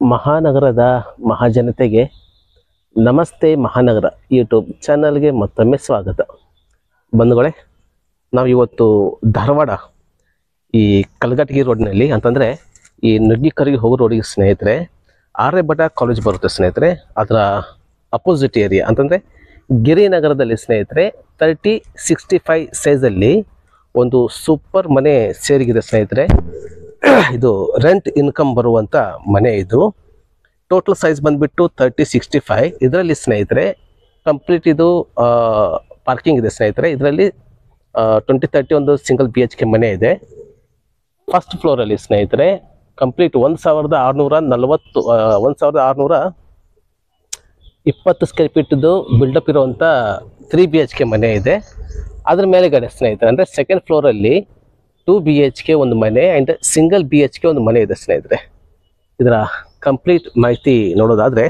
ಮಹಾನಗರದ ಮಹಾಜನತೆಗೆ ನಮಸ್ತೆ ಮಹಾನಗರ ಯೂಟ್ಯೂಬ್ ಚಾನಲ್ಗೆ ಮತ್ತೊಮ್ಮೆ ಸ್ವಾಗತ. ಬಂಧುಗಳೇ, ನಾವು ಇವತ್ತು ಧಾರವಾಡ ಈ ಕಲ್ಗಟಗಿ ರೋಡ್ನಲ್ಲಿ ಅಂತಂದರೆ ಈ ನುಗ್ಗಿಕರಿಗೆ ಹೋಗೋ ರೋಡಿಗೆ ಸ್ನೇಹಿತರೆ ಆರ್ಯಭಟ ಕಾಲೇಜ್ ಬರುತ್ತೆ ಸ್ನೇಹಿತರೆ. ಅದರ ಅಪೋಸಿಟ್ ಏರಿಯಾ ಅಂತಂದರೆ ಗಿರಿನಗರದಲ್ಲಿ ಸ್ನೇಹಿತರೆ 3065 ಸೈಜಲ್ಲಿ ಒಂದು ಸೂಪರ್ ಮನೆ ಸೇರಿಗಿದೆ ಸ್ನೇಹಿತರೆ. ಇದು ರೆಂಟ್ ಇನ್ಕಮ್ ಬರುವಂಥ ಮನೆ. ಇದು ಟೋಟಲ್ ಸೈಜ್ ಬಂದುಬಿಟ್ಟು 3065. ಇದರಲ್ಲಿ ಸ್ನೇಹಿತರೆ ಕಂಪ್ಲೀಟ್ ಇದು ಪಾರ್ಕಿಂಗ್ ಇದೆ ಸ್ನೇಹಿತರೆ. ಇದರಲ್ಲಿ 2030 ಒಂದು ಸಿಂಗಲ್ BHK ಮನೆ ಇದೆ. ಫಸ್ಟ್ ಫ್ಲೋರಲ್ಲಿ ಸ್ನೇಹಿತರೆ ಕಂಪ್ಲೀಟ್ 1620 ಸ್ಕ್ವೇರ್ ಫೀಟ್ದು ಬಿಲ್ಡಪ್ ಇರುವಂಥ 3 BHK ಮನೆ ಇದೆ. ಅದ್ರ ಮೇಲೆಗಡೆ ಸ್ನೇಹಿತರೆ ಅಂದರೆ ಸೆಕೆಂಡ್ ಫ್ಲೋರಲ್ಲಿ 2 BHK ಒಂದು ಮನೆ ಆ್ಯಂಡ್ ಸಿಂಗಲ್ BHK ಒಂದು ಮನೆ ಇದೆ ಸ್ನೇಹಿತರೆ. ಇದರ ಕಂಪ್ಲೀಟ್ ಮಾಹಿತಿ ನೋಡೋದಾದರೆ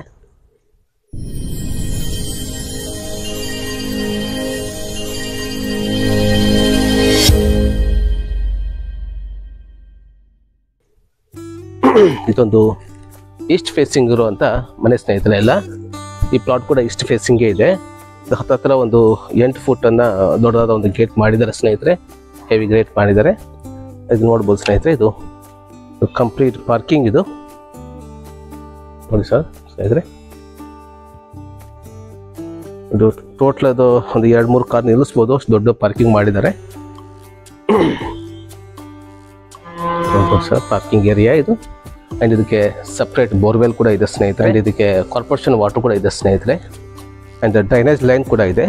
ಇದೊಂದು ಈಸ್ಟ್ ಫೇಸಿಂಗ್ ಇರುವಂಥ ಮನೆ ಸ್ನೇಹಿತರೆ. ಎಲ್ಲ ಈ ಪ್ಲಾಟ್ ಕೂಡ ಈಸ್ಟ್ ಫೇಸಿಂಗೇ ಇದೆ. ಹತ್ತಿರ ಒಂದು 8 ಫುಟ್ಟನ್ನು ದೊಡ್ಡದಾದ ಒಂದು ಗೇಟ್ ಮಾಡಿದ್ದಾರೆ ಸ್ನೇಹಿತರೆ. ಹೆವಿ ಗೇಟ್ ಮಾಡಿದ್ದಾರೆ. ಇದು ನೋಡ್ಬೋದು ಸ್ನೇಹಿತರೆ. ಇದು ಕಂಪ್ಲೀಟ್ ಪಾರ್ಕಿಂಗ್ ಇದು ನೋಡಿ ಸರ್ ಸ್ನೇಹಿತರೆ. ಇದು ಟೋಟಲ್ ಅದು ಒಂದು 2-3 ಕಾರ್ ನಿಲ್ಲಿಸ್ಬೋದು, ಅಷ್ಟು ದೊಡ್ಡ ಪಾರ್ಕಿಂಗ್ ಮಾಡಿದ್ದಾರೆ. ನೋಡ್ಬೋದು ಸರ್ ಪಾರ್ಕಿಂಗ್ ಏರಿಯಾ ಇದು. ಆ್ಯಂಡ್ ಇದಕ್ಕೆ ಸಪ್ರೇಟ್ ಬೋರ್ವೆಲ್ ಕೂಡ ಇದೆ ಸ್ನೇಹಿತರೆ. ಆ್ಯಂಡ್ ಇದಕ್ಕೆ ಕಾರ್ಪೊರೇಷನ್ ವಾಟರ್ ಕೂಡ ಇದೆ ಸ್ನೇಹಿತರೆ. ಆ್ಯಂಡ್ ಡ್ರೈನೇಜ್ ಲೈನ್ ಕೂಡ ಇದೆ.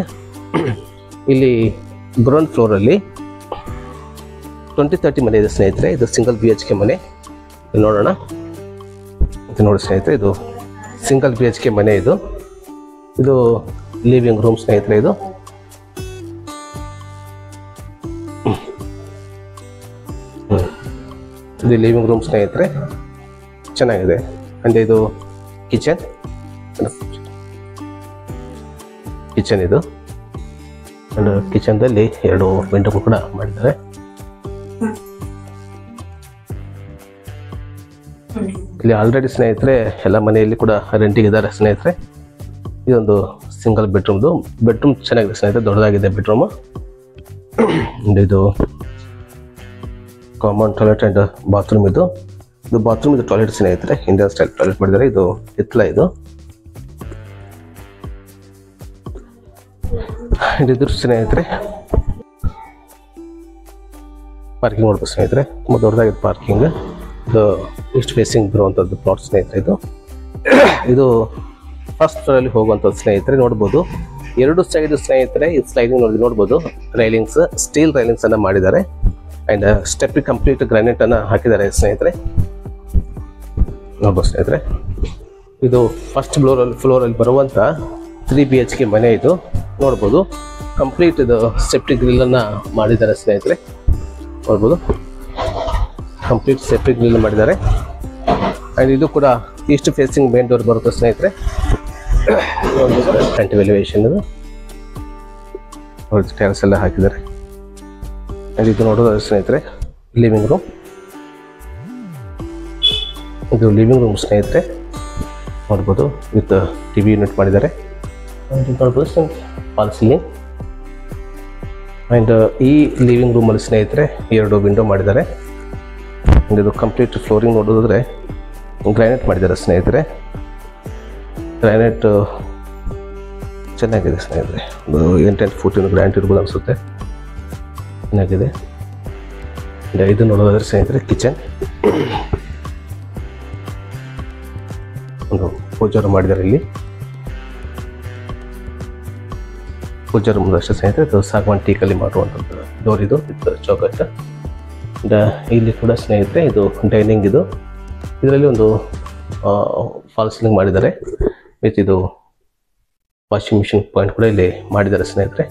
ಇಲ್ಲಿ ಗ್ರೌಂಡ್ ಫ್ಲೋರಲ್ಲಿ 2030 ಮನೆ ಇದೆ ಸ್ನೇಹಿತರೆ. ಇದು ಸಿಂಗಲ್ BHK ಮನೆ. ಇದು ನೋಡೋಣ. ಇದು ನೋಡಿ ಸ್ನೇಹಿತರೆ, ಇದು ಸಿಂಗಲ್ BHK ಮನೆ. ಇದು ಲಿವಿಂಗ್ ರೂಮ್ ಸ್ನೇಹಿತರೆ. ಇದು ಲಿವಿಂಗ್ ರೂಮ್ ಸ್ನೇಹಿತರೆ, ಚೆನ್ನಾಗಿದೆ. ಅಂದರೆ ಇದು ಕಿಚನ್ ಇದು. ಆ್ಯಂಡ್ ಕಿಚನ್ದಲ್ಲಿ 2 ವಿಂಡೋ ಕೂಡ ಮಾಡಿದ್ದಾರೆ. ಇಲ್ಲಿ ಆಲ್ರೆಡಿ ಸ್ನೇಹಿತರೆ ಎಲ್ಲ ಮನೆಯಲ್ಲಿ ಕೂಡ ರೆಂಟಿಗೆ ಇದ್ದಾರೆ ಸ್ನೇಹಿತರೆ. ಇದೊಂದು ಸಿಂಗಲ್ ಬೆಡ್ರೂಮ್ ಚೆನ್ನಾಗಿದೆ ಸ್ನೇಹಿತರೆ, ದೊಡ್ಡದಾಗಿದೆ ಬೆಡ್ರೂಮು. ಇದು ಕಾಮನ್ ಟಾಯ್ಲೆಟ್ ಆ್ಯಂಡ್ ಬಾತ್ರೂಮ್. ಇದು ಬಾತ್ರೂಮ್ ಇದು ಟಾಯ್ಲೆಟ್ ಸ್ನೇಹಿತರೆ, ಇಂಡಿಯನ್ ಸ್ಟೈಲ್ ಟಾಯ್ಲೆಟ್ ಮಾಡಿದ್ದಾರೆ. ಇದು ಹಿತ್ತಲ. ಇದು ಸ್ನೇಹಿತರೆ ಪಾರ್ಕಿಂಗ್ ನೋಡ್ಬೋದು ಸ್ನೇಹಿತರೆ, ತುಂಬ ದೊಡ್ಡದಾಗಿದೆ ಪಾರ್ಕಿಂಗ್. ಇದು ಈಸ್ಟ್ ಫೇಸಿಂಗ್ ಬರುವಂಥದ್ದು ಪ್ಲಾಟ್ ಸ್ನೇಹಿತರೆ. ಇದು ಫಸ್ಟ್ ಫ್ಲೋರಲ್ಲಿ ಹೋಗುವಂಥದ್ದು ಸ್ನೇಹಿತರೆ. ನೋಡ್ಬೋದು 2 ಸೈಡ್ ಸ್ನೇಹಿತರೆ. ಈ ಸ್ಲೈಡಿಂಗ್ ನೋಡ್ಬೋದು ರೈಲಿಂಗ್ಸ್, ಸ್ಟೀಲ್ ರೈಲಿಂಗ್ಸನ್ನು ಮಾಡಿದ್ದಾರೆ. ಆ್ಯಂಡ್ ಸ್ಟೆಪ್ಪಿಗೆ ಕಂಪ್ಲೀಟ್ ಗ್ರಾನೈಟನ್ನು ಹಾಕಿದ್ದಾರೆ ಸ್ನೇಹಿತರೆ. ನೋಡ್ಬೋದು ಸ್ನೇಹಿತರೆ, ಇದು ಫಸ್ಟ್ ಫ್ಲೋರಲ್ಲಿ ಬರುವಂಥ 3 BHK ಮನೆ. ಇದು ನೋಡ್ಬೋದು ಕಂಪ್ಲೀಟ್ ಇದು ಸೆಪ್ಟಿಕ್ ಗ್ರಿಲ್ಲನ್ನು ಮಾಡಿದ್ದಾರೆ ಸ್ನೇಹಿತರೆ. ನೋಡ್ಬೋದು ಕಂಪ್ಲೀಟ್ ಸೆಪ್ಟಿಕ್ ಗ್ರಿಲ್ ಮಾಡಿದ್ದಾರೆ. ಆ್ಯಂಡ್ ಇದು ಕೂಡ ಈಸ್ಟ್ ಫೇಸಿಂಗ್ ಮೇನ್ ಡೋರ್ ಬರುತ್ತೆ ಸ್ನೇಹಿತರೆ. ಫ್ರಂಟ್ ಎಲಿವೇಶನ್ ಇದು ಟೈಲ್ಸ್ ಎಲ್ಲ ಹಾಕಿದ್ದಾರೆ. ಆ್ಯಂಡ್ ಇದು ನೋಡೋದಾದ್ರೆ ಸ್ನೇಹಿತರೆ ಲಿವಿಂಗ್ ರೂಮ್. ಇದು ಲಿವಿಂಗ್ ರೂಮ್ ಸ್ನೇಹಿತರೆ. ನೋಡ್ಬೋದು ವಿತ್ TV ಯೂನಿಟ್ ಮಾಡಿದ್ದಾರೆ. ನೋಡ್ಬೋದು ಫಾಲ್ ಸೀಲಿಂಗ್. ಆ್ಯಂಡ್ ಈ ಲಿವಿಂಗ್ ರೂಮಲ್ಲಿ ಸ್ನೇಹಿತರೆ 2 ವಿಂಡೋ ಮಾಡಿದ್ದಾರೆ. ಇದು ಕಂಪ್ಲೀಟ್ ಫ್ಲೋರಿಂಗ್ ನೋಡೋದಾದ್ರೆ ಗ್ರಾನೈಟ್ ಮಾಡಿದ್ದಾರೆ ಸ್ನೇಹಿತರೆ. ಗ್ರಾನೈಟ್ ಚೆನ್ನಾಗಿದೆ ಸ್ನೇಹಿತರೆ. ಒಂದು 8 ಫುಟ್ಟಿನ ಗ್ರಾನೈಟ್ ಇರ್ಬೋದು ಅನಿಸುತ್ತೆ, ಚೆನ್ನಾಗಿದೆ. ಇದು ನೋಡೋದಾದ್ರೆ ಸ್ನೇಹಿತರೆ ಕಿಚನ್. ಒಂದು ಪೂಜಾ ರೂಮ್ ಮಾಡಿದ್ದಾರೆ. ಇಲ್ಲಿ ಪೂಜಾ ರೂಮ್ ಅಷ್ಟೇ ಸ್ನೇಹಿತರೆ. ಇದು ಸಾಗವಾನ್ ಟೀಕಲ್ಲಿ ಮಾಡುವಂಥದ್ದು ಡೋರ್. ಇದು ಚೌಕಟ್ಟು. ಇಲ್ಲಿ ಕೂಡ ಸ್ನೇಹಿತರೆ ಇದು ಡೈನಿಂಗ್. ಇದರಲ್ಲಿ ಒಂದು ಫಾಲ್ ಸೀಲಿಂಗ್ ಮಾಡಿದ್ದಾರೆ. ವಿತ್ ಇದು ವಾಷಿಂಗ್ ಮಿಷಿನ್ ಪಾಯಿಂಟ್ ಕೂಡ ಇಲ್ಲಿ ಮಾಡಿದ್ದಾರೆ ಸ್ನೇಹಿತರೆ.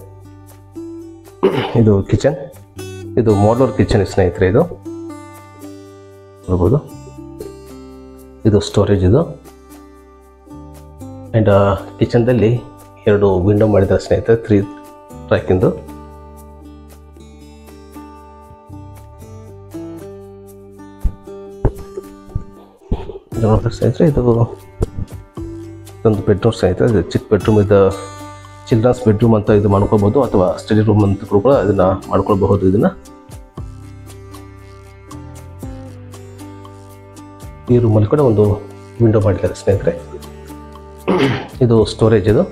ಇದು ಕಿಚನ್. ಇದು ಮಾಡ್ಯುಲರ್ ಕಿಚನ್ ಸ್ನೇಹಿತರೆ. ಇದು ನೋಡ್ಬೋದು. ಇದು ಸ್ಟೋರೇಜ್. ಆ್ಯಂಡ್ ಕಿಚನ್ದಲ್ಲಿ 2 ವಿಂಡೋ ಮಾಡಿದ್ದಾರೆ ಸ್ನೇಹಿತರೆ, 3 ಟ್ರ್ಯಾಕಿಂದು. ನೋಡಿದ್ರೆ ಸ್ನೇಹಿತರೆ ಇದು ಒಂದು ಬೆಡ್ರೂಮ್ ಸ್ನೇಹಿತರೆ. ಇದು ಚಿಕ್ಕ ಬೆಡ್ರೂಮ್, ಇದು ಚಿಲ್ಡ್ರನ್ಸ್ ಬೆಡ್ರೂಮ್ ಅಂತ ಇದು ಮಾಡ್ಕೋಬಹುದು, ಅಥವಾ ಸ್ಟಡಿ ರೂಮ್ ಅಂತ ಕೂಡ ಇದನ್ನ ಮಾಡ್ಕೊಳ್ಬಹುದು. ಇದನ್ನ ಈ ರೂಮಲ್ಲಿ ಕೂಡ ಒಂದು ವಿಂಡೋ ಮಾಡಿದ್ದಾರೆ ಸ್ನೇಹಿತರೆ. ಇದು ಸ್ಟೋರೇಜ್, ಇದು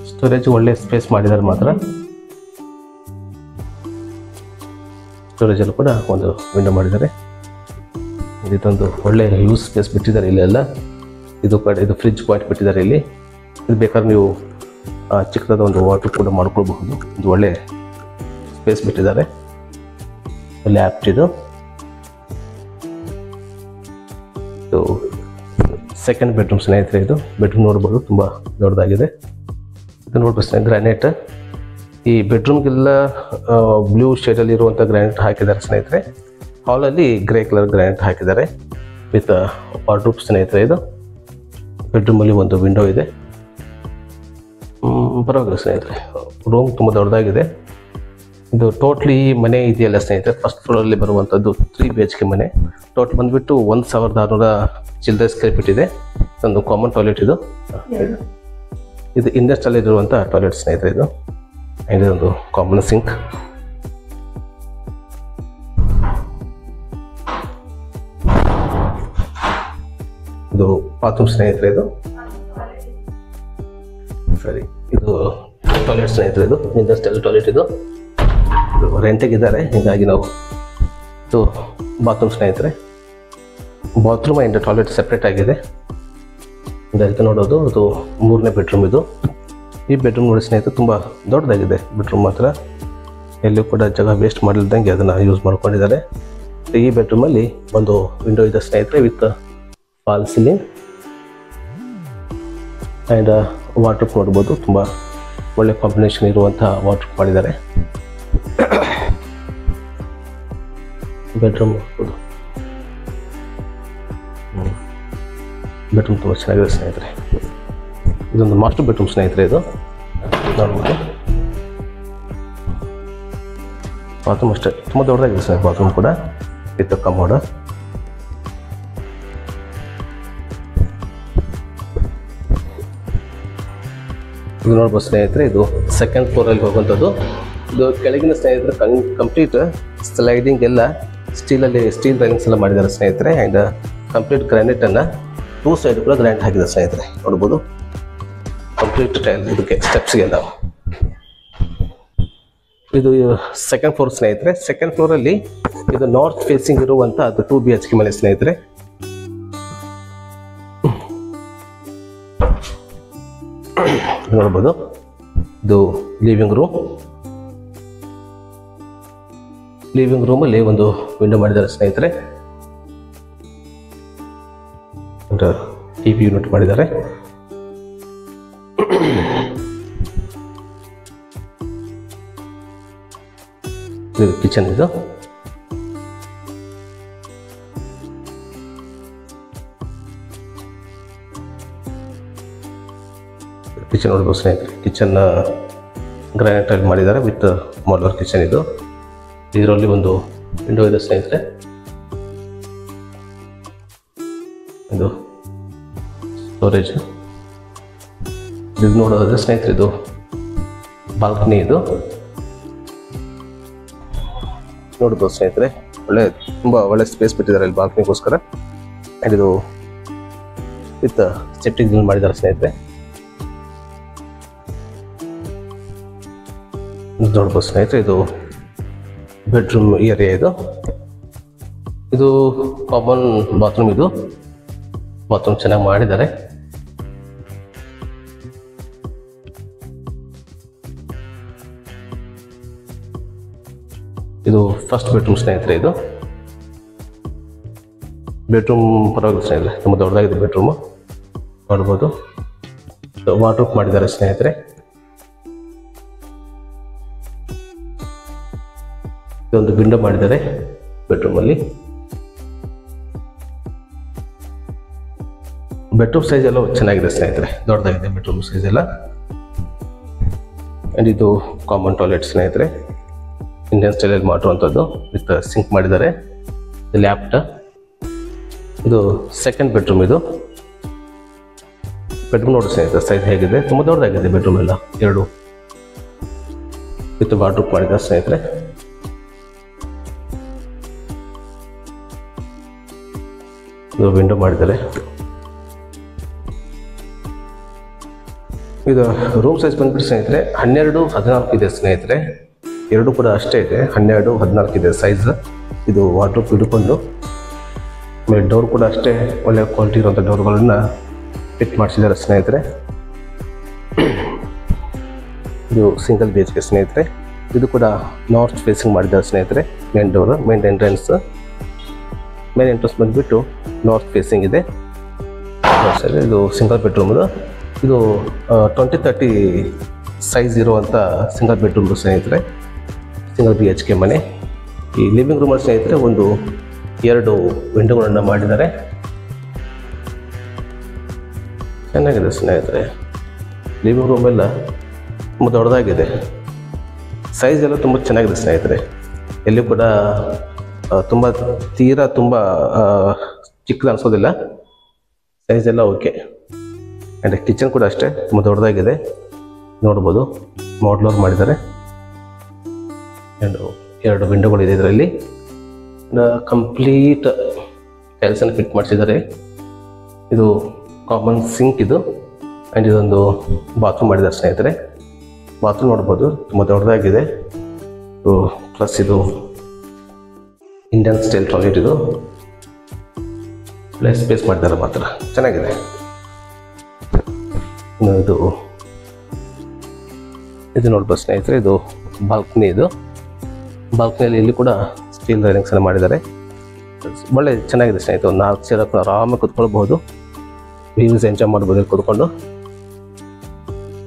ಸ್ಟೋರೇಜ್ ಒಳ್ಳೆ ಸ್ಪೇಸ್ ಮಾಡಿದ್ದಾರೆ ಮಾತ್ರ. ಸ್ಟೋರೇಜಲ್ಲೂ ಕೂಡ ಒಂದು ವಿಂಡೋ ಮಾಡಿದ್ದಾರೆ. ಇದೊಂದು ಒಳ್ಳೆ ಯೂಸ್ ಸ್ಪೇಸ್ ಬಿಟ್ಟಿದ್ದಾರೆ ಇಲ್ಲೆಲ್ಲ. ಇದು ಫ್ರಿಡ್ಜ್ ಪಾಯಿಂಟ್ ಬಿಟ್ಟಿದ್ದಾರೆ ಇಲ್ಲಿ. ಇದು ಬೇಕಾದ್ರೆ ನೀವು ಚಿಕ್ಕದಾದ ಒಂದು ವಾಟರ್ ಕೂಡ ಮಾಡ್ಕೊಳ್ಬಹುದು. ಇದು ಒಳ್ಳೆ ಸ್ಪೇಸ್ ಬಿಟ್ಟಿದ್ದಾರೆ. ಒಳ್ಳೆ ಆ್ಯಪ್ಟ್ ಇದು. ಸೆಕೆಂಡ್ ಬೆಡ್ರೂಮ್ ಸ್ನೇಹಿತರೆ. ಇದು ಬೆಡ್ರೂಮ್ ನೋಡ್ಬೋದು, ತುಂಬ ದೊಡ್ಡದಾಗಿದೆ. ಇದು ನೋಡ್ಬೋದು ಸ್ನೇಹಿತರೆ, ಗ್ರಾನೈಟ್. ಈ ಬೆಡ್ರೂಮ್ಗೆಲ್ಲ ಬ್ಲೂ ಶೇಡಲ್ಲಿ ಇರುವಂಥ ಗ್ರಾನೈಟ್ ಹಾಕಿದ್ದಾರೆ ಸ್ನೇಹಿತರೆ. ಹಾಲಲ್ಲಿ ಗ್ರೇ ಕಲರ್ ಗ್ರಾನೈಟ್ ಹಾಕಿದ್ದಾರೆ ವಿತ್ ವಾರ್ಡ್ರೋಬ್ ಸ್ನೇಹಿತರೆ. ಇದು ಬೆಡ್ರೂಮಲ್ಲಿ ಒಂದು ವಿಂಡೋ ಇದೆ. ಪರವಾಗಿಲ್ಲ ಸ್ನೇಹಿತರೆ, ರೂಮ್ ತುಂಬ ದೊಡ್ಡದಾಗಿದೆ. ಇದು ಟೋಟ್ಲಿ ಮನೆ ಇದೆಯಲ್ಲ ಸ್ನೇಹಿತರೆ, ಫಸ್ಟ್ ಫ್ಲೋರಲ್ಲಿ ಬರುವಂಥದ್ದು 3 BHK ಮನೆ. ಟೋಟಲ್ ಬಂದುಬಿಟ್ಟು 1600 ಚಿಲ್ಡ್ರನ್ ಸ್ಕ್ವೇರ್ ಫೀಟ್ ಇದೆ. ಒಂದು ಕಾಮನ್ ಟಾಯ್ಲೆಟ್ ಇದು. ಇದು ಇಂಡಸ್ಟ್ರಿಯಲ್ ಇರುವಂಥ ಟಾಯ್ಲೆಟ್ ಸ್ನೇಹಿತರೆ ಇದು. ಇದೊಂದು ಕಾಮನ್ ಸಿಂಕ್. ಇದು ಬಾತ್ರೂಮ್ ಸ್ನೇಹಿತರೆ ಇದು. ಸರಿ, ಇದು ಟಾಯ್ಲೆಟ್ ಸ್ನೇಹಿತರೆ. ಇದು ಇಂಡಸ್ಟ್ರಿಯಲ್ ಟಾಯ್ಲೆಟ್. ಇದು ರೆಂಟಿಗಿದ್ದಾರೆ, ಹೀಗಾಗಿ ನಾವು ಇದು ಬಾತ್ರೂಮ್ ಸ್ನೇಹಿತರೆ. ಬಾತ್ರೂಮ್ ಆ್ಯಂಡ್ ಟಾಯ್ಲೆಟ್ ಸೆಪ್ರೇಟ್ ಆಗಿದೆ. ಇದಕ್ಕೆ ನೋಡೋದು ಅದು 3ನೇ ಬೆಡ್ರೂಮ್ ಇದು. ಈ ಬೆಡ್ರೂಮ್ ನೋಡಿ ಸ್ನೇಹಿತರೆ, ತುಂಬ ದೊಡ್ಡದಾಗಿದೆ ಬೆಡ್ರೂಮ್ ಮಾತ್ರ. ಎಲ್ಲೂ ಕೂಡ ಜಾಗ ವೇಸ್ಟ್ ಮಾಡಿಲ್ದಂಗೆ ಅದನ್ನು ಯೂಸ್ ಮಾಡ್ಕೊಂಡಿದ್ದಾರೆ. ಈ ಬೆಡ್ರೂಮಲ್ಲಿ ಒಂದು ವಿಂಡೋ ಇದೆ ಸ್ನೇಹಿತರೆ with fall ceiling and water ನೋಡ್ಬೋದು. ತುಂಬ ಒಳ್ಳೆ ಕಾಂಬಿನೇಷನ್ ಇರುವಂಥ ವಾಟರ್ ಮಾಡಿದ್ದಾರೆ. ಬೆಡ್ರೂಮ್ ತುಂಬ ಚೆನ್ನಾಗಿದೆ ಸ್ನೇಹಿತರೆ. ಇದೊಂದು ಮಾಸ್ಟರ್ ಬೆಡ್ರೂಮ್ ಸ್ನೇಹಿತರೆ. ಇದು ನೋಡ್ಬೋದು. ಬಾತ್ರೂಮ್ ಅಷ್ಟೇ ತುಂಬ ದೊಡ್ಡದಾಗಿದೆ ಸರ್. ಬಾತ್ರೂಮ್ ಕೂಡ ವಿತ್ ಕಮೋಡ. ಇದು ನೋಡ್ಬೋದು ಸ್ನೇಹಿತರೆ, ಇದು ಸೆಕೆಂಡ್ ಫ್ಲೋರಲ್ಲಿ ಹೋಗುವಂಥದ್ದು. ಇದು ಕೆಳಗಿನ ಸ್ನೇಹಿತರೆ ಕಂಪ್ಲೀಟ್ ಸ್ಲೈಡಿಂಗ್ ಎಲ್ಲ ಸ್ಟೀಲ್ ರೈಲಿಂಗ್ಸ್ ಎಲ್ಲ ಮಾಡಿದ್ದಾರೆ ಸ್ನೇಹಿತರೆ. ಆ್ಯಂಡ್ ಕಂಪ್ಲೀಟ್ ಗ್ರಾನೈಟನ್ನು 2 ಸೈಡ್ ಕೂಡ ಗ್ರಾನೈಟ್ ಹಾಕಿದ್ದಾರೆ ಸ್ನೇಹಿತರೆ. ನೋಡ್ಬೋದು ಕಂಪ್ಲೀಟ್ ಟೈಲ್ ಇದಕ್ಕೆ ಸ್ಟೆಪ್ಸ್ಗೆಲ್ಲ. ಇದು ಸೆಕೆಂಡ್ ಫ್ಲೋರ್ ಸ್ನೇಹಿತರೆ. ಸೆಕೆಂಡ್ ಫ್ಲೋರಲ್ಲಿ ಇದು ನಾರ್ತ್ ಫೇಸಿಂಗ್ ಇರುವಂಥ ಅದು 2 BHK ಮನೆ ಸ್ನೇಹಿತರೆ. ನೋಡ್ಬೋದು ಇದು ಲಿವಿಂಗ್ ರೂಮಲ್ಲಿ ಒಂದು ವಿಂಡೋ ಮಾಡಿದ್ದಾರೆ ಸ್ನೇಹಿತರೆ. TV ಯೂನಿಟ್ ಮಾಡಿದ್ದಾರೆ. ಇದು ಕಿಚನ್. ಇದು ಕಿಚನ್ ನೋಡ್ಬೋದು ಸ್ನೇಹಿತರೆ. ಕಿಚನ್ ಗ್ರಾನೈಟಲ್ಲಿ ಮಾಡಿದ್ದಾರೆ ವಿತ್ ಮಾಡ್ಯುಲರ್ ಕಿಚನ್. ಇದು ಇದರಲ್ಲಿ ಒಂದು ವಿಂಡೋ ಇದೆ ಸ್ನೇಹಿತರೆ. ಇದು ಸ್ಟೋರೇಜ್. ಇದು ನೋಡೋದಾದ್ರೆ ಸ್ನೇಹಿತರೆ, ಇದು ಬಾಲ್ಕನಿ. ಇದು ನೋಡ್ಬೋದು ಸ್ನೇಹಿತರೆ, ತುಂಬ ಒಳ್ಳೆ ಸ್ಪೇಸ್ ಬಿಟ್ಟಿದ್ದಾರೆ ಇಲ್ಲಿ ಬಾಲ್ಕನಿಗೋಸ್ಕರ. ಆ್ಯಂಡ್ ಇದು ವಿತ್ ಸೆಪ್ಟಿಕ್ ಮಾಡಿದ್ದಾರೆ ಸ್ನೇಹಿತರೆ. ನೋಡ್ಬೋದು ಸ್ನೇಹಿತರೆ, ಇದು ಬೆಡ್ರೂಮ್ ಏರಿಯಾ. ಇದು ಕಾಮನ್ ಬಾತ್ರೂಮ್. ಇದು ಬಾತ್ರೂಮ್ ಚೆನ್ನಾಗಿ ಮಾಡಿದ್ದಾರೆ. ಇದು ಫಸ್ಟ್ ಬೆಡ್ರೂಮ್ ಸ್ನೇಹಿತರೆ. ಇದು ಬೆಡ್ರೂಮ್ ಪರವಾಗಿಲ್ಲ ಸ್ನೇಹಿತರೆ, ತುಂಬ ದೊಡ್ಡದಾಗಿದೆ ಬೆಡ್ರೂಮು. ನೋಡ್ಬೋದು ವಾರ್ಡ್ರೋಬ್ ಮಾಡಿದ್ದಾರೆ ಸ್ನೇಹಿತರೆ. ಇದೊಂದು ವಿಂಡೋ ಮಾಡಿದ್ದಾರೆ ಬೆಡ್ರೂಮಲ್ಲಿ. ಬೆಡ್ರೂಮ್ ಸೈಜ್ ಎಲ್ಲ ಚೆನ್ನಾಗಿದೆ ಸ್ನೇಹಿತರೆ, ದೊಡ್ಡದಾಗಿದೆ ಬೆಡ್ರೂಮ್ ಸೈಜ್ ಎಲ್ಲ. ಆ್ಯಂಡ್ ಇದು ಕಾಮನ್ ಟಾಯ್ಲೆಟ್ ಸ್ನೇಹಿತರೆ, ಇಂಡಿಯನ್ ಸ್ಟೈಲಲ್ಲಿ ಮಾಡುವಂಥದ್ದು ವಿತ್ ಸಿಂಕ್ ಮಾಡಿದ್ದಾರೆ. ಇದು ಲ್ಯಾಪ್ಟ, ಇದು ಸೆಕೆಂಡ್ ಬೆಡ್ರೂಮ್. ಇದು ಬೆಡ್ರೂಮ್ ನೋಡಿ ಸ್ನೇಹಿತರೆ ಸೈಜ್ ಹೇಗಿದೆ, ತುಂಬ ದೊಡ್ಡದಾಗಿದೆ ಬೆಡ್ರೂಮ್ ಎಲ್ಲ. 2 ವಿತ್ ವಾರ್ಡ್ರೋಬ್ ಮಾಡಿದ್ದಾರೆ ಸ್ನೇಹಿತರೆ. ಇದು ವಿಂಡೋ ಮಾಡಿದ್ದಾರೆ. ಇದು ರೂಮ್ ಸೈಜ್ ಬಂದ್ಬಿಟ್ಟು ಸ್ನೇಹಿತರೆ 12-14 ಇದೆ ಸ್ನೇಹಿತರೆ. 2 ಕೂಡ ಅಷ್ಟೇ ಇದೆ, 12-14 ಇದೆ ಸೈಜ್. ಇದು ವಾರ್ಡ್ರೋಬ್ ಹಿಡ್ಕೊಂಡು ಆಮೇಲೆ ಡೋರ್ ಕೂಡ ಅಷ್ಟೇ ಒಳ್ಳೆ ಕ್ವಾಲಿಟಿ ಇರುವಂಥ ಡೋರ್ಗಳನ್ನು ಫಿಟ್ ಮಾಡಿಸಿದ್ದಾರೆ ಸ್ನೇಹಿತರೆ. ಇದು ಸಿಂಗಲ್ BHK ಸ್ನೇಹಿತರೆ. ಇದು ಕೂಡ ನಾರ್ತ್ ಫೇಸಿಂಗ್ ಮಾಡಿದ್ದಾರೆ ಸ್ನೇಹಿತರೆ. ಮೇನ್ ಡೋರ್, ಮೇನ್ ಎಂಟ್ರೆನ್ಸ್ ಬಂದುಬಿಟ್ಟು ನಾರ್ತ್ ಫೇಸಿಂಗ್ ಇದೆ. ಸರಿ, ಇದು ಸಿಂಗಲ್ ಬೆಡ್ರೂಮ್ದು. ಇದು 20-30 ಸೈಜ್ ಇರುವಂಥ ಸಿಂಗಲ್ ಬೆಡ್ರೂಮ್ ಸ್ನೇಹಿತರೆ, ಸಿಂಗಲ್ BHK ಮನೆ. ಈ ಲಿವಿಂಗ್ ರೂಮಲ್ಲಿ ಸ್ನೇಹಿತರೆ 1-2 ವಿಂಡೋಗಳನ್ನು ಮಾಡಿದ್ದಾರೆ. ಚೆನ್ನಾಗಿದೆ ಸ್ನೇಹಿತರೆ. ಲಿವಿಂಗ್ ರೂಮ್ ಎಲ್ಲ ತುಂಬ ದೊಡ್ಡದಾಗಿದೆ, ಸೈಜ್ ಎಲ್ಲ ತುಂಬ ಚೆನ್ನಾಗಿದೆ ಸ್ನೇಹಿತರೆ. ಎಲ್ಲಿ ಕೂಡ ತುಂಬ ಚಿಕ್ಕದು ಅನಿಸೋದಿಲ್ಲ, ಸೈಜ್ ಎಲ್ಲ ಓಕೆ. ಆ್ಯಂಡ್ ಕಿಚನ್ ಕೂಡ ಅಷ್ಟೇ ತುಂಬ ದೊಡ್ಡದಾಗಿದೆ, ನೋಡ್ಬೋದು. ಮಾಡ್ಲರ್ ಮಾಡಿದ್ದಾರೆ. ಆ್ಯಂಡ್ 2 ವಿಂಡೋಗಳಿದೆ ಇದರಲ್ಲಿ. ಕಂಪ್ಲೀಟ್ ಟೈಲ್ಸನ್ನು ಫಿಟ್ ಮಾಡಿಸಿದ್ದಾರೆ. ಇದು ಕಾಮನ್ ಸಿಂಕ್ ಇದು. ಆ್ಯಂಡ್ ಇದೊಂದು ಬಾತ್ರೂಮ್ ಮಾಡಿದ್ದಾರೆ ಸ್ನೇಹಿತರೆ. ಬಾತ್ರೂಮ್ ನೋಡ್ಬೋದು, ತುಂಬ ದೊಡ್ಡದಾಗಿದೆ. ಪ್ಲಸ್ ಇದು ಇಂಡಿಯನ್ ಸ್ಟೈಲ್ ಟಾಯ್ಲೆಟ್. ಇದು ಪ್ಲೇಸ್ ಸ್ಪೇಸ್ ಮಾಡಿದ್ದಾರೆ ಮಾತ್ರ, ಚೆನ್ನಾಗಿದೆ. ಇದು ನೋಡ್ಬೋದು ಸ್ನೇಹಿತರೆ, ಇದು ಬಾಲ್ಕನಿ. ಇದು ಬಾಲ್ಕನಿಯಲ್ಲಿ ಇಲ್ಲಿ ಕೂಡ ಸ್ಟೀಲ್ ರೈಲಿಂಗ್ಸನ್ನು ಮಾಡಿದ್ದಾರೆ. ಒಳ್ಳೆ ಚೆನ್ನಾಗಿದೆ ಸ್ನೇಹಿತರೆ. 4 ಜನ ಆರಾಮಾಗಿ ಕೂತ್ಕೊಳ್ಬಹುದು, ವ್ಯೂಸ್ ಎಂಜಾಯ್ ಮಾಡ್ಬೋದು ಇಲ್ಲಿ ಕೂತ್ಕೊಂಡು.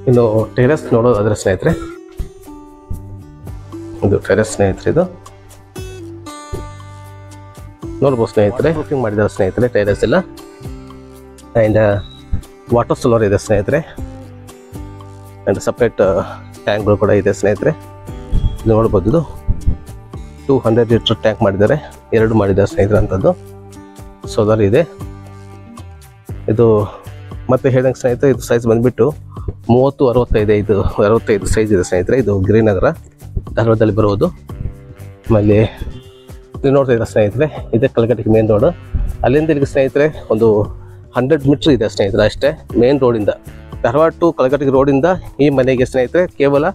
ಇನ್ನು ಟೆರೆಸ್ ನೋಡೋದಾದರೆ ಸ್ನೇಹಿತರೆ, ಇದು ಟೆರೆಸ್ ಸ್ನೇಹಿತರೆ. ಇದು ನೋಡ್ಬೋದು ಸ್ನೇಹಿತರೆ, ಬುಕಿಂಗ್ ಮಾಡಿದ್ದಾರೆ ಸ್ನೇಹಿತರೆ ಟೆರೆಸ್ ಎಲ್ಲ. ಆ್ಯಂಡ್ ವಾಟರ್ ಸೋಲರ್ ಇದೆ ಸ್ನೇಹಿತರೆ. ಆ್ಯಂಡ್ ಸಪ್ರೇಟ್ ಟ್ಯಾಂಕ್ಗಳು ಕೂಡ ಇದೆ ಸ್ನೇಹಿತರೆ. ಇದು ನೋಡ್ಬೋದು, ಇದು 200 ಲೀಟರ್ ಟ್ಯಾಂಕ್ ಮಾಡಿದ್ದಾರೆ, 2 ಮಾಡಿದ್ದಾರೆ ಸ್ನೇಹಿತರೆ ಅಂಥದ್ದು. ಸೋಲಾರ್ ಇದೆ. ಇದು ಮತ್ತೆ ಹೇಳಿದಂಗೆ ಸ್ನೇಹಿತರೆ, ಇದು ಸೈಜ್ ಬಂದುಬಿಟ್ಟು 30-65 ಸೈಜ್ ಇದೆ ಸ್ನೇಹಿತರೆ. ಇದು ಗಿರಿನಗರ ಧಾರವಾಡದಲ್ಲಿ ಬರುವುದು. ಆಮೇಲೆ ಇದು ನೋಡ್ತಾ ಇದ್ದಾರೆ ಸ್ನೇಹಿತರೆ, ಇದೇ ಕಲಘಟಗಿ ಮೇನ್ ರೋಡ್. ಅಲ್ಲಿಂದ ಇಲ್ಲಿಗೆ ಸ್ನೇಹಿತರೆ ಒಂದು 100 ಮೀಟ್ರ್ ಇದೆ ಸ್ನೇಹಿತರೆ ಅಷ್ಟೇ. ಮೇನ್ ರೋಡಿಂದ, ಧಾರವಾಡ ಟು ಕಲಘಟಗಿ ರೋಡಿಂದ ಈ ಮನೆಗೆ ಸ್ನೇಹಿತರೆ ಕೇವಲ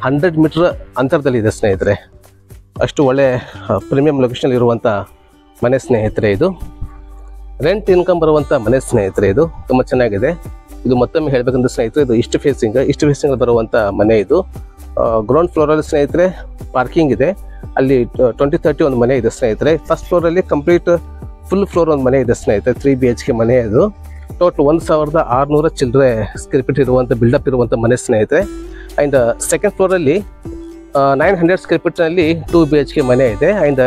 100 ಮೀಟ್ರ್ ಅಂತರದಲ್ಲಿ ಇದೆ ಸ್ನೇಹಿತರೆ. ಅಷ್ಟು ಒಳ್ಳೆ ಪ್ರೀಮಿಯಂ ಲೊಕೇಶನ್ ಇರುವಂಥ ಮನೆ ಸ್ನೇಹಿತರೆ. ಇದು ರೆಂಟ್ ಇನ್ಕಮ್ ಬರುವಂಥ ಮನೆ ಸ್ನೇಹಿತರೆ. ಇದು ತುಂಬ ಚೆನ್ನಾಗಿದೆ. ಇದು ಮತ್ತೊಮ್ಮೆ ಹೇಳಬೇಕಂದ್ರೆ ಸ್ನೇಹಿತರೆ, ಇದು ಈಸ್ಟ್ ಫೇಸಿಂಗ್ ಬರುವಂಥ ಮನೆ. ಇದು ಗ್ರೌಂಡ್ ಫ್ಲೋರಲ್ಲಿ ಸ್ನೇಹಿತರೆ ಪಾರ್ಕಿಂಗ್ ಇದೆ. ಅಲ್ಲಿ 20-30 ಒಂದು ಮನೆ ಇದೆ ಸ್ನೇಹಿತರೆ. ಫಸ್ಟ್ ಫ್ಲೋರಲ್ಲಿ ಕಂಪ್ಲೀಟ್ ಫುಲ್ ಫ್ಲೋರ್ ಒಂದು ಮನೆ ಇದೆ ಸ್ನೇಹಿತರೆ. 3 BHK ಮನೆ. ಇದು ಟೋಟಲ್ 1600 ಚಿಲ್ಲರೆ ಸ್ಕ್ವೇರ್ ಫೀಟ್ ಇರುವಂಥ ಬಿಲ್ಡಪ್ ಇರುವಂಥ ಮನೆ ಸ್ನೇಹಿತರೆ. ಆ್ಯಂಡ್ ಸೆಕೆಂಡ್ ಫ್ಲೋರಲ್ಲಿ 900 ಸ್ಕ್ವೇರ್ ಫೀಟ್ನಲ್ಲಿ 2 BHK ಮನೆ ಇದೆ. ಆ್ಯಂಡ್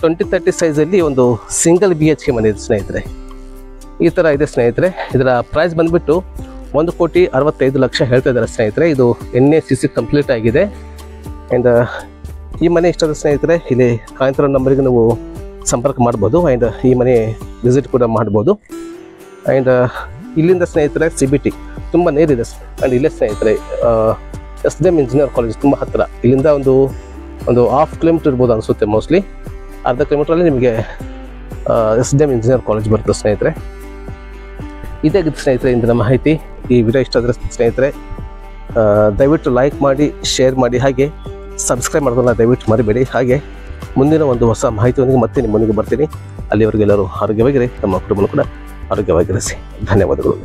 20-30 ಸೈಜಲ್ಲಿ ಒಂದು ಸಿಂಗಲ್ BHK ಮನೆ ಇದೆ ಸ್ನೇಹಿತರೆ. ಈ ಥರ ಇದೆ ಸ್ನೇಹಿತರೆ. ಇದರ ಪ್ರೈಸ್ ಬಂದುಬಿಟ್ಟು 1,65,00,000 ಹೇಳ್ತಾ ಇದ್ದಾರೆ ಸ್ನೇಹಿತರೆ. ಇದು NACC ಕಂಪ್ಲೀಟ್ ಆಗಿದೆ. ಆ್ಯಂಡ್ ಈ ಮನೆ ಇಷ್ಟದ ಸ್ನೇಹಿತರೆ, ಇಲ್ಲಿ ಕಾಂತಿರೋ ನಂಬರಿಗೆ ನೀವು ಸಂಪರ್ಕ ಮಾಡ್ಬೋದು. ಆ್ಯಂಡ್ ಈ ಮನೆ ವಿಸಿಟ್ ಕೂಡ ಮಾಡ್ಬೋದು. ಆ್ಯಂಡ್ ಇಲ್ಲಿಂದ ಸ್ನೇಹಿತರೆ CBT ತುಂಬ ನೇರಿದೆ. ಆ್ಯಂಡ್ ಇಲ್ಲೇ ಸ್ನೇಹಿತರೆ SDM ಇಂಜಿನಿಯರ್ ಕಾಲೇಜ್ ತುಂಬ ಹತ್ತಿರ. ಇಲ್ಲಿಂದ ಒಂದು 1/2 ಕಿಲೋಮೀಟರ್ ಇರ್ಬೋದು ಅನಿಸುತ್ತೆ. ಮೋಸ್ಟ್ಲಿ ಅರ್ಧ ಕಿಲೋಮೀಟ್ರಲ್ಲಿ ನಿಮಗೆ SDM ಇಂಜಿನಿಯರ್ ಕಾಲೇಜ್ ಬರುತ್ತೆ ಸ್ನೇಹಿತರೆ. ಇದಾಗಿತ್ತು ಸ್ನೇಹಿತರೆ ಇಂದಿನ ಮಾಹಿತಿ. ಈ ವಿಡಿಯೋ ಇಷ್ಟ ಆದರೆ ಸ್ನೇಹಿತರೆ ದಯವಿಟ್ಟು ಲೈಕ್ ಮಾಡಿ, ಶೇರ್ ಮಾಡಿ, ಹಾಗೆ ಸಬ್ಸ್ಕ್ರೈಬ್ ಮಾಡೋದನ್ನ ದಯವಿಟ್ಟು ಮರಿಬೇಡಿ. ಹಾಗೆ ಮುಂದಿನ ಒಂದು ಹೊಸ ಮಾಹಿತಿಯೊಂದಿಗೆ ಮತ್ತೆ ನಿಮ್ಮ ಮುಂದೆ ಬರ್ತೀನಿ. ಅಲ್ಲಿವರೆಗೆಲ್ಲರೂ ಆರೋಗ್ಯವಾಗಿರಿ, ನಮ್ಮ ಕುಟುಂಬ ಕೂಡ ಆರೋಗ್ಯವಾಗಿರಿಸಿ. ಧನ್ಯವಾದಗಳು.